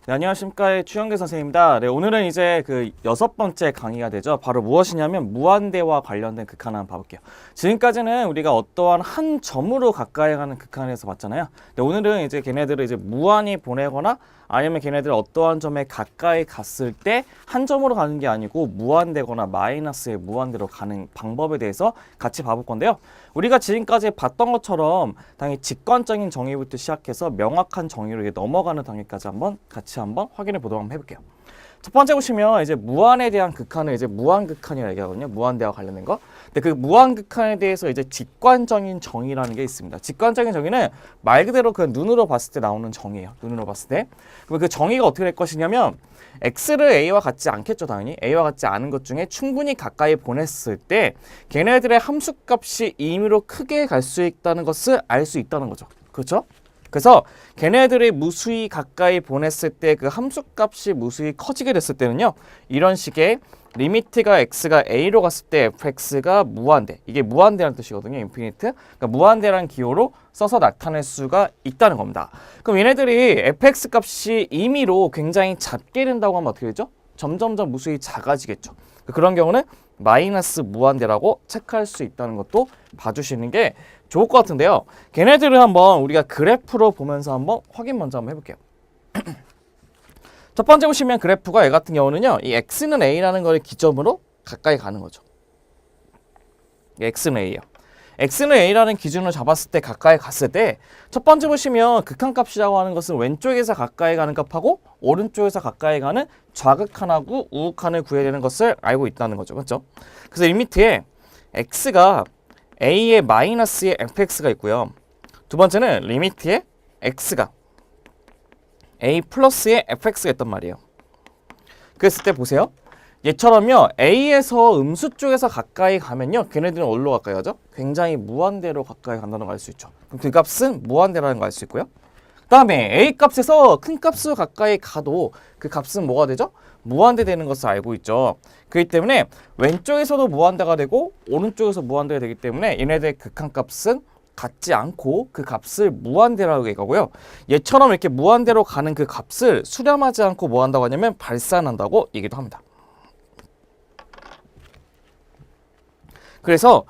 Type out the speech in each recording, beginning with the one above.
네, 안녕하십니까. 추영계 선생님입니다. 네, 오늘은 이제 그 6번째 강의가 되죠. 바로 무엇이냐면 무한대와 관련된 극한 한번 봐볼게요. 지금까지는 우리가 어떠한 한 점으로 가까이 가는 극한에서 봤잖아요. 네, 오늘은 이제 걔네들을 이제 무한히 보내거나 아니면 걔네들 어떠한 점에 가까이 갔을 때 한 점으로 가는 게 아니고 무한대거나 마이너스의 무한대로 가는 방법에 대해서 같이 봐볼 건데요. 우리가 지금까지 봤던 것처럼 당연히 직관적인 정의부터 시작해서 명확한 정의로 넘어가는 단계까지 같이 한번 확인해 보도록 한번 해볼게요. 첫 번째 보시면 이제 무한에 대한 극한을 이제 무한극한이라고 얘기하거든요. 무한대와 관련된 거. 근데 그 무한극한에 대해서 이제 직관적인 정의라는 게 있습니다. 직관적인 정의는 말 그대로 그 눈으로 봤을 때 나오는 정의예요. 눈으로 봤을 때. 그럼 그 정의가 어떻게 될 것이냐면 x를 a와 같지 않겠죠, 당연히. a와 같지 않은 것 중에 충분히 가까이 보냈을 때 걔네들의 함수값이 임의로 크게 갈 수 있다는 것을 알 수 있다는 거죠. 그렇죠? 그래서 걔네들이 무수히 가까이 보냈을 때 그 함수값이 무수히 커지게 됐을 때는요, 이런 식의 리미트가 x가 a로 갔을 때 fx가 무한대, 이게 무한대라는 뜻이거든요. 인피니트. 그러니까 무한대라는 기호로 써서 나타낼 수가 있다는 겁니다. 그럼 얘네들이 fx 값이 임의로 굉장히 작게 된다고 하면 어떻게 되죠? 점점점 무수히 작아지겠죠. 그런 경우는 마이너스 무한대라고 체크할 수 있다는 것도 봐주시는 게 좋을 것 같은데요. 걔네들을 한번 우리가 그래프로 보면서 한번 확인 먼저 한번 해볼게요. 첫 번째 보시면 그래프가 얘 같은 경우는요, 이 x는 a라는 걸 기점으로 가까이 가는 거죠. x는 a예요. x는 a라는 기준을 잡았을 때 가까이 갔을 때 첫 번째 보시면 극한값이라고 하는 것은 왼쪽에서 가까이 가는 값하고 오른쪽에서 가까이 가는 좌극한하고 우극한을 구해야 되는 것을 알고 있다는 거죠. 그렇죠? 그래서 리미트에 x가 a의 마이너스의 fx가 있고요. 두 번째는 리미트에 x가 a 플러스의 fx가 있단 말이에요. 그랬을 때 보세요. 얘처럼요, a에서 음수 쪽에서 가까이 가면요, 걔네들은 어디로 가까이 가죠? 굉장히 무한대로 가까이 간다는 걸 알 수 있죠. 그럼 그 값은 무한대라는 걸 알 수 있고요. 그 다음에 a 값에서 큰 값으로 가까이 가도 그 값은 뭐가 되죠? 무한대 되는 것을 알고 있죠. 그렇기 때문에 왼쪽에서도 무한대가 되고 오른쪽에서 무한대가 되기 때문에 얘네들의 극한값은 같지 않고 그 값을 무한대라고 얘기하고요. 얘처럼 이렇게 무한대로 가는 그 값을 수렴하지 않고 뭐 한다고 하냐면 발산한다고 얘기도 합니다. 그래서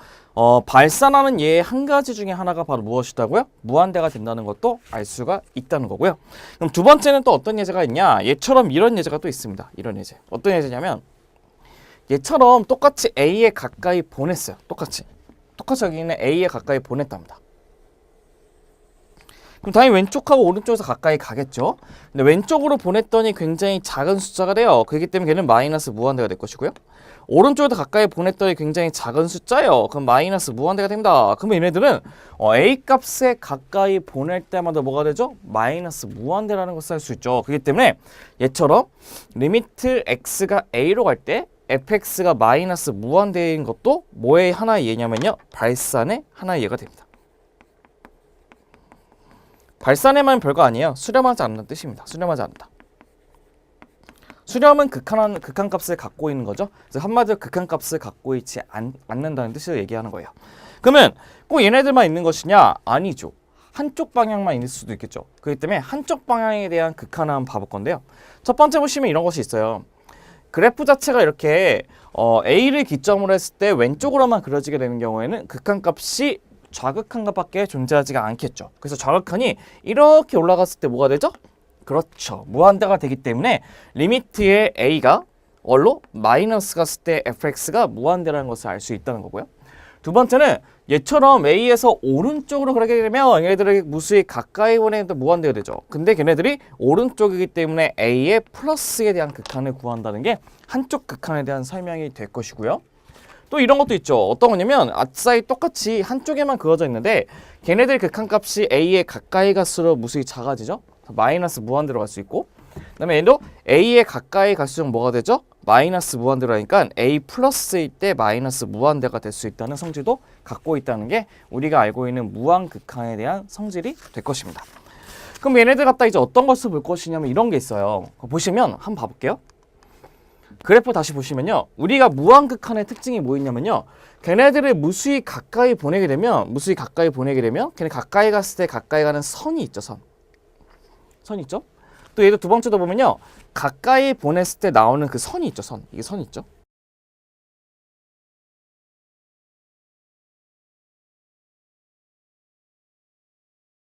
발산하는 예의 한 가지 중에 하나가 바로 무엇이다고요? 무한대가 된다는 것도 알 수가 있다는 거고요. 그럼 두 번째는 또 어떤 예제가 있냐? 얘처럼 이런 예제가 또 있습니다. 이런 예제. 어떤 예제냐면 얘처럼 똑같이 A에 가까이 보냈어요. 똑같이 여기는 A에 가까이 보냈답니다. 그럼 당연히 왼쪽하고 오른쪽에서 가까이 가겠죠. 근데 왼쪽으로 보냈더니 굉장히 작은 숫자가 돼요. 그렇기 때문에 걔는 마이너스 무한대가 될 것이고요. 오른쪽에도 가까이 보냈더니 굉장히 작은 숫자예요. 그럼 마이너스 무한대가 됩니다. 그러면 얘네들은 A 값에 가까이 보낼 때마다 뭐가 되죠? 마이너스 무한대라는 것을 알 수 있죠. 그렇기 때문에 얘처럼 리미트 x가 a로 갈 때 fx가 마이너스 무한대인 것도 뭐의 하나의 예냐면요, 발산의 하나의 예가 됩니다. 발산에만 별거 아니에요. 수렴하지 않는 뜻입니다. 수렴하지 않는다. 수렴은 극한값을 갖고 있는 거죠. 그래서 한마디로 극한값을 갖고 있지 않는다는 뜻을 얘기하는 거예요. 그러면 꼭 얘네들만 있는 것이냐? 아니죠. 한쪽 방향만 있을 수도 있겠죠. 그렇기 때문에 한쪽 방향에 대한 극한을 한번 봐볼 건데요. 첫 번째 보시면 이런 것이 있어요. 그래프 자체가 이렇게 A를 기점으로 했을 때 왼쪽으로만 그려지게 되는 경우에는 극한값이 좌극한값밖에 존재하지가 않겠죠. 그래서 좌극한이 이렇게 올라갔을 때 뭐가 되죠? 그렇죠. 무한대가 되기 때문에 리미트의 a가 얼로 마이너스 갔을 때 fx가 무한대라는 것을 알 수 있다는 거고요. 두 번째는 얘처럼 a에서 오른쪽으로 그러게 되면 얘네들이 무수히 가까이 보내도 무한대가 되죠. 근데 걔네들이 오른쪽이기 때문에 a의 플러스에 대한 극한을 구한다는 게 한쪽 극한에 대한 설명이 될 것이고요. 또 이런 것도 있죠. 어떤 거냐면 아싸이 똑같이 한쪽에만 그어져 있는데 걔네들 극한값이 a에 가까이 갈수록 무수히 작아지죠. 마이너스 무한대로 갈 수 있고, 그 다음에 얘도 a에 가까이 갈수록 뭐가 되죠? 마이너스 무한대로 하니까 a 플러스일 때 마이너스 무한대가 될 수 있다는 성질도 갖고 있다는 게 우리가 알고 있는 무한극한에 대한 성질이 될 것입니다. 그럼 얘네들 갖다 이제 어떤 것을 볼 것이냐면 이런 게 있어요. 보시면 한번 봐볼게요. 그래프 다시 보시면요, 우리가 무한극한의 특징이 뭐 있냐면요, 걔네들을 무수히 가까이 보내게 되면 걔네 가까이 갔을 때 가까이 가는 선이 있죠. 선 있죠? 또 얘도 두 번째도 보면요. 가까이 보냈을 때 나오는 그 선이 있죠. 선. 이게 선이 있죠.